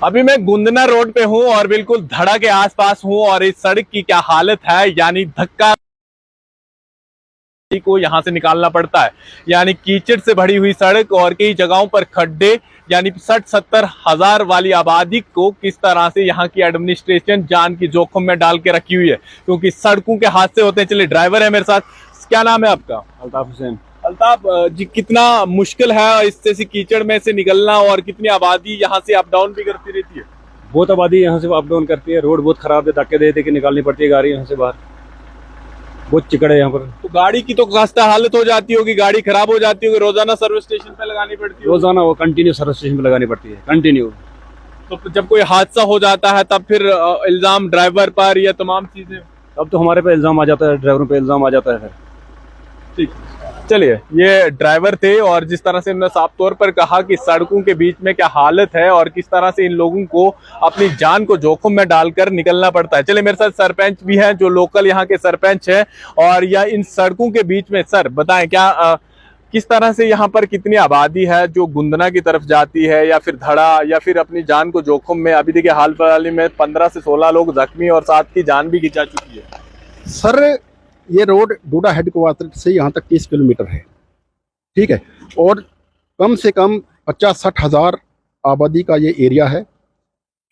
अभी मैं गुंदना रोड पे हूँ और बिल्कुल धड़ा के आसपास हूँ और इस सड़क की क्या हालत है, यानी धक्का को यहाँ से निकालना पड़ता है। यानी कीचड़ से भरी हुई सड़क और कई जगहों पर खड्डे, यानी 60-70 हजार वाली आबादी को किस तरह से यहाँ की एडमिनिस्ट्रेशन जान की जोखिम में डाल के रखी हुई है, क्योंकि सड़कों के हादसे होते हैं। चलिए, ड्राइवर है मेरे साथ। क्या नाम है आपका? अल्ताफ हुसैन। अल्ताफ जी, कितना मुश्किल है इससे कीचड़ में से निकलना और कितनी आबादी यहाँ से अप डाउन भी करती रहती है? बहुत आबादी यहाँ से अप डाउन करती है। रोड बहुत खराब है, धक्के दे दे के निकालनी पड़ती है गाड़ी यहाँ से बाहर। बहुत चिकड़ है यहाँ पर। तो गाड़ी की तो खस्ता हालत हो जाती होगी, गाड़ी खराब हो जाती होगी, रोजाना सर्विस स्टेशन पे लगानी पड़ती है? रोजाना वो कंटिन्यू सर्विस स्टेशन पे लगानी पड़ती है, कंटिन्यू। तो जब कोई हादसा हो जाता है तब फिर इल्जाम ड्राइवर पर या तमाम चीजें? अब तो हमारे पे इल्जाम आ जाता है, ड्राइवरों पे इल्जाम आ जाता है फिर। ठीक, चलिए, ये ड्राइवर थे और जिस तरह से उन्होंने साफ तौर पर कहा कि सड़कों के बीच में क्या हालत है और किस तरह से इन लोगों को अपनी जान को जोखिम में डालकर निकलना पड़ता है। चलिए, मेरे साथ सरपंच भी हैं, जो लोकल यहाँ के सरपंच हैं। और या इन सड़कों के बीच में सर बताएं, क्या किस तरह से यहाँ पर कितनी आबादी है जो गुंदना की तरफ जाती है या फिर धड़ा या फिर अपनी जान को जोखिम में? अभी देखिए, हाल फिलहाल में 15 से 16 लोग जख्मी और 7 की जान भी खिंचा चुकी है। सर, ये रोड डोडा हेडक्वार्टर से यहाँ तक 30 किलोमीटर है, ठीक है। और कम से कम 50-60 हज़ार आबादी का ये एरिया है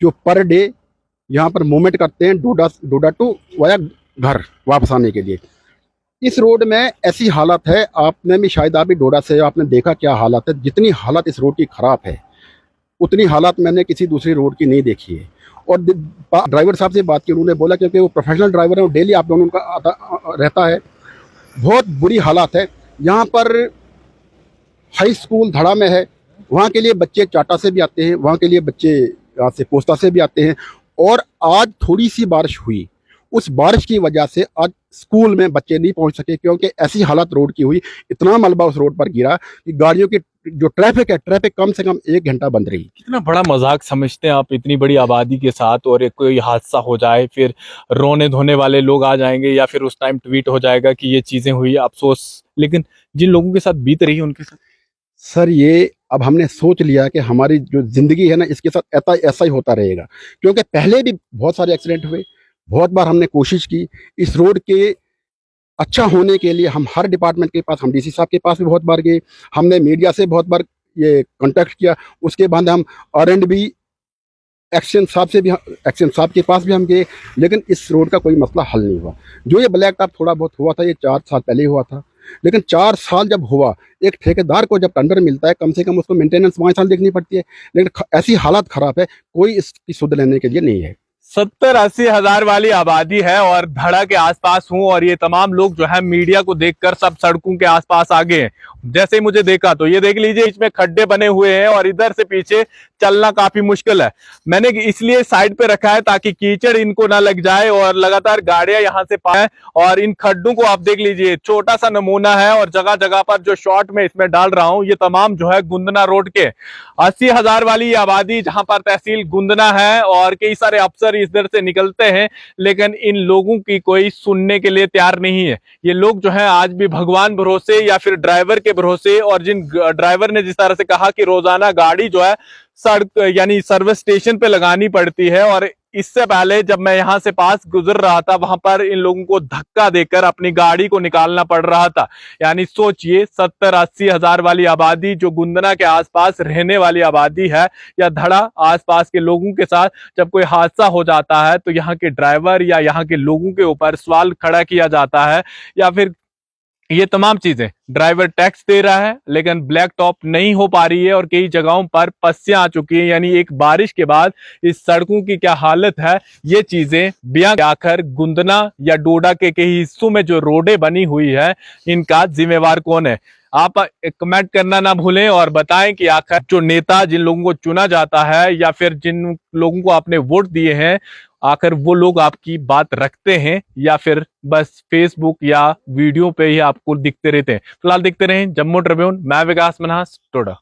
जो पर डे यहाँ पर मूवमेंट करते हैं डोडा टू वाया घर वापस आने के लिए। इस रोड में ऐसी हालत है, आपने भी शायद आप भी डोडा से आपने देखा क्या हालत है। जितनी हालत इस रोड की ख़राब है उतनी हालत मैंने किसी दूसरी रोड की नहीं देखी है। और ड्राइवर साहब से बात की, उन्होंने बोला क्योंकि वो प्रोफेशनल ड्राइवर है, वो डेली अप डाउन उनका आता रहता है। बहुत बुरी हालत है यहाँ पर। हाई स्कूल धड़ा में है, वहाँ के लिए बच्चे चाटा से भी आते हैं, वहाँ के लिए बच्चे यहाँ से पोस्ता से भी आते हैं। और आज थोड़ी सी बारिश हुई, उस बारिश की वजह से आज स्कूल में बच्चे नहीं पहुँच सके, क्योंकि ऐसी हालत रोड की हुई, इतना मलबा उस रोड पर गिरा कि गाड़ियों की जो ट्रैफिक कम से कम 1 घंटा बंद रही। कितना बड़ा मजाक समझते हैं आप इतनी बड़ी आबादी के साथ, और एक कोई हादसा हो जाए फिर रोने धोने वाले लोग आ जाएंगे या फिर उस टाइम ट्वीट हो जाएगा कि ये चीजें हुई, अफसोस। लेकिन जिन लोगों के साथ बीत रही है उनके साथ सर, ये अब हमने सोच लिया कि हमारी जो ज़िंदगी है ना, इसके साथ ऐसा ही होता रहेगा। क्योंकि पहले भी बहुत सारे एक्सीडेंट हुए, बहुत बार हमने कोशिश की इस रोड के अच्छा होने के लिए। हम हर डिपार्टमेंट के पास, हम डीसी साहब के पास भी बहुत बार गए, हमने मीडिया से बहुत बार ये कांटेक्ट किया। उसके बाद हम R&B एक्शन साहब के पास भी हम गए, लेकिन इस रोड का कोई मसला हल नहीं हुआ। जो ये ब्लैक टॉप थोड़ा बहुत हुआ था, ये 4 साल पहले हुआ था। लेकिन 4 साल जब हुआ, एक ठेकेदार को जब टेंडर मिलता है, कम से कम उसको मेंटेनेंस 5 साल देखनी पड़ती है। लेकिन ऐसी हालत खराब है, कोई इसकी सुध लेने के लिए नहीं है। 70-80 हजार वाली आबादी है और धड़ा के आसपास हूं, और ये तमाम लोग जो है मीडिया को देखकर सब सड़कों के आसपास आ गए हैं। जैसे ही मुझे देखा तो ये देख लीजिए, इसमें खड्डे बने हुए हैं और इधर से पीछे चलना काफी मुश्किल है। मैंने इसलिए साइड पे रखा है ताकि कीचड़ इनको ना लग जाए और लगातार गाड़ियां यहां से पाए। और इन खड्डों को आप देख लीजिए, छोटा सा नमूना है और जगह जगह पर जो शॉट में इसमें डाल रहा हूं, ये तमाम जो है गुंदना रोड के 80 हजार वाली आबादी, जहां पर तहसील गुंदना है और कई सारे अफसर इधर से निकलते हैं, लेकिन इन लोगों की कोई सुनने के लिए तैयार नहीं है। ये लोग जो है आज भी भगवान भरोसे या फिर ड्राइवर के भरोसे, और जिन ड्राइवर ने जिस तरह से कहा कि रोजाना गाड़ी जो है सड़क यानी सर्विस स्टेशन पे लगानी पड़ती है, और इससे पहले जब मैं यहां से पास गुजर रहा था वहां पर इन लोगों को धक्का देकर अपनी गाड़ी को निकालना पड़ रहा था। यानी सोचिए, 70-80 हजार वाली आबादी जो गुंदना के आसपास रहने वाली आबादी है या धड़ा आसपास के लोगों के साथ जब कोई हादसा हो जाता है तो यहाँ के ड्राइवर या यहाँ के लोगों के ऊपर सवाल खड़ा किया जाता है, या फिर ये तमाम चीजें ड्राइवर टैक्स दे रहा है लेकिन ब्लैक टॉप नहीं हो पा रही है और कई जगहों पर पस्सियां आ चुकी है। यानी एक बारिश के बाद इस सड़कों की क्या हालत है, ये चीजें बयां आखिर गुंदना या डोडा के कई हिस्सों में जो रोडें बनी हुई है, इनका जिम्मेवार कौन है? आप कमेंट करना ना भूलें और बताएं कि आखिर जो नेता जिन लोगों को चुना जाता है या फिर जिन लोगों को आपने वोट दिए हैं, आखिर वो लोग आपकी बात रखते हैं या फिर बस फेसबुक या वीडियो पे ही आपको दिखते रहते हैं। फिलहाल देखते रहें जम्मू ट्रिब्यून। मैं विकास मन्हास, टोडा।